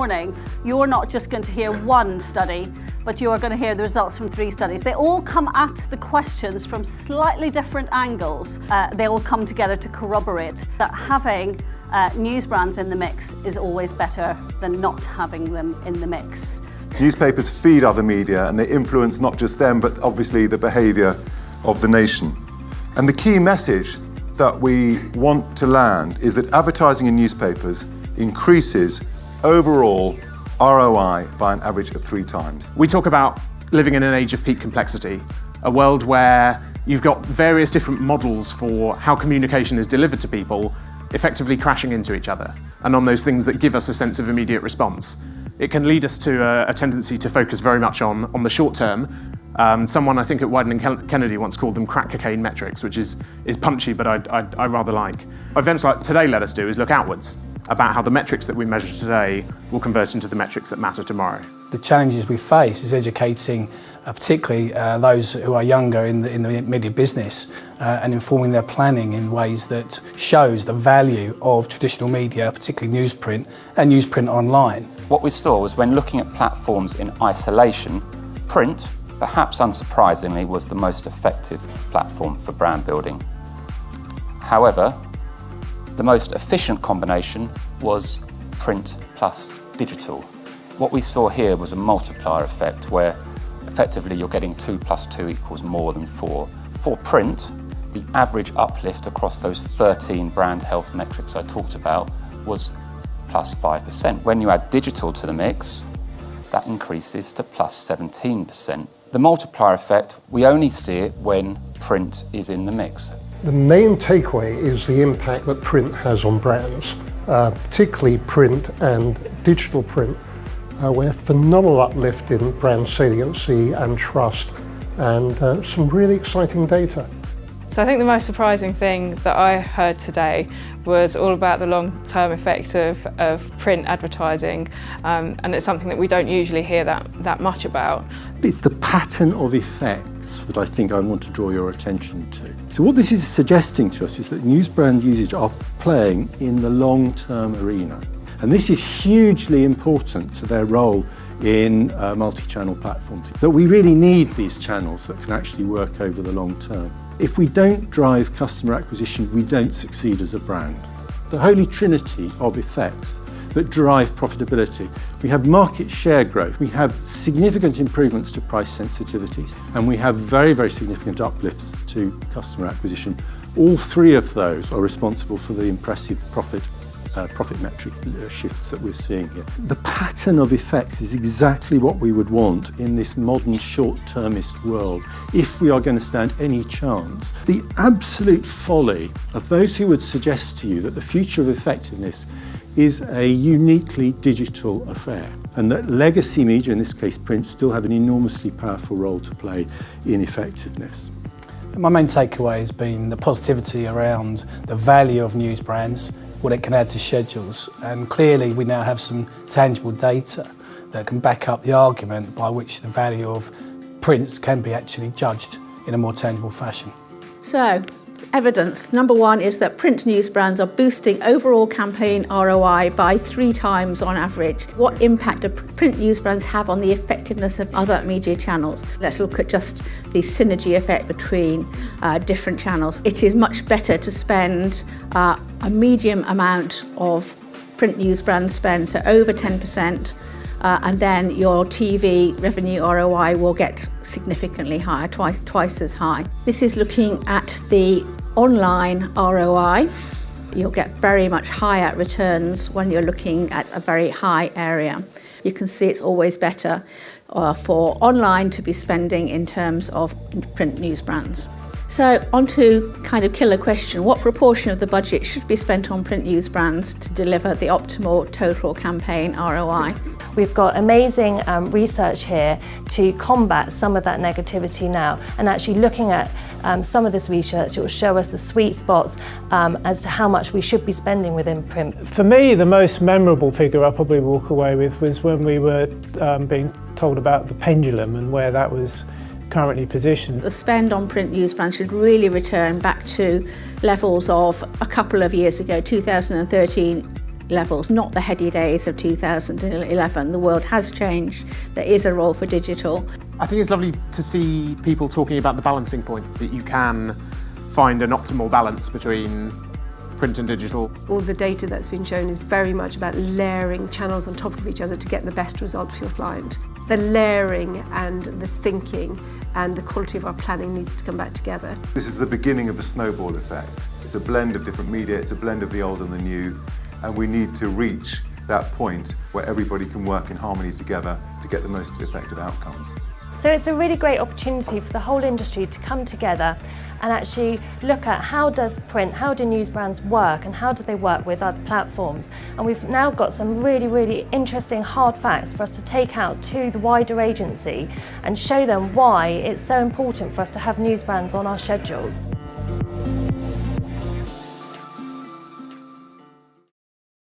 morning, you're not just going to hear one study, but you are going to hear the results from 3 studies. They all come at the questions from slightly different angles. They all come together to corroborate that having news brands in the mix is always better than not having them in the mix. Newspapers feed other media and they influence not just them, but obviously the behaviour of the nation. And the key message that we want to land is that advertising in newspapers increases overall ROI by an average of 3 times. We talk about living in an age of peak complexity, a world where you've got various different models for how communication is delivered to people effectively crashing into each other, and on those things that give us a sense of immediate response. It can lead us to a tendency to focus very much on the short term. Someone, I think at Wieden & Kennedy, once called them crack cocaine metrics, which is punchy, but I rather like. Events like today let us do is look outwards about how the metrics that we measure today will convert into the metrics that matter tomorrow. The challenges we face is educating, particularly those who are younger in the media business, and informing their planning in ways that shows the value of traditional media, particularly newsprint and newsprint online. What we saw was when looking at platforms in isolation, print, perhaps unsurprisingly, was the most effective platform for brand building. However, the most efficient combination was print plus digital. What we saw here was a multiplier effect where effectively you're getting 2 + 2 = more than 4. For print, the average uplift across those 13 brand health metrics I talked about was +5%. When you add digital to the mix, that increases to +17%. The multiplier effect, we only see it when print is in the mix. The main takeaway is the impact that print has on brands, particularly print and digital print, where phenomenal uplift in brand saliency and trust, and some really exciting data. So I think the most surprising thing that I heard today was all about the long-term effect of print advertising, and it's something that we don't usually hear that much about. It's the pattern of effects that I think I want to draw your attention to. So what this is suggesting to us is that news brand usage are playing in the long-term arena. And this is hugely important to their role in multi-channel platforms, that we really need these channels that can actually work over the long term. If we don't drive customer acquisition, we don't succeed as a brand. The holy trinity of effects that drive profitability. We have market share growth, we have significant improvements to price sensitivities, and we have very, very significant uplifts to customer acquisition. All 3 of those are responsible for the impressive profit metric shifts that we're seeing here. The pattern of effects is exactly what we would want in this modern short-termist world if we are going to stand any chance. The absolute folly of those who would suggest to you that the future of effectiveness is a uniquely digital affair, and that legacy media, in this case print, still have an enormously powerful role to play in effectiveness. My main takeaway has been the positivity around the value of news brands, what it can add to schedules, and clearly we now have some tangible data that can back up the argument by which the value of prints can be actually judged in a more tangible fashion. So, evidence. Number 1 is that print news brands are boosting overall campaign ROI by 3 times on average. What impact do print news brands have on the effectiveness of other media channels? Let's look at just the synergy effect between different channels. It is much better to spend a medium amount of print news brand spend, so over 10%, and then your TV revenue ROI will get significantly higher, twice as high. This is looking at the online ROI. You'll get very much higher returns when you're looking at a very high area. You can see it's always better for online to be spending in terms of print news brands. So on to kind of killer question, what proportion of the budget should be spent on print news brands to deliver the optimal total campaign ROI? We've got amazing research here to combat some of that negativity now, and actually looking at some of this research, it will show us the sweet spots as to how much we should be spending within print. For me, the most memorable figure I'll probably walk away with was when we were being told about the pendulum and where that was currently positioned. The spend on print news brands should really return back to levels of a couple of years ago, 2013, levels, not the heady days of 2011. The world has changed. There is a role for digital. I think it's lovely to see people talking about the balancing point, that you can find an optimal balance between print and digital. All the data that's been shown is very much about layering channels on top of each other to get the best result for your client. The layering and the thinking and the quality of our planning needs to come back together. This is the beginning of a snowball effect. It's a blend of different media, it's a blend of the old and the new, and we need to reach that point where everybody can work in harmony together to get the most effective outcomes. So it's a really great opportunity for the whole industry to come together and actually look at how does print, how do news brands work, and how do they work with other platforms. And we've now got some really, really interesting hard facts for us to take out to the wider agency and show them why it's so important for us to have news brands on our schedules.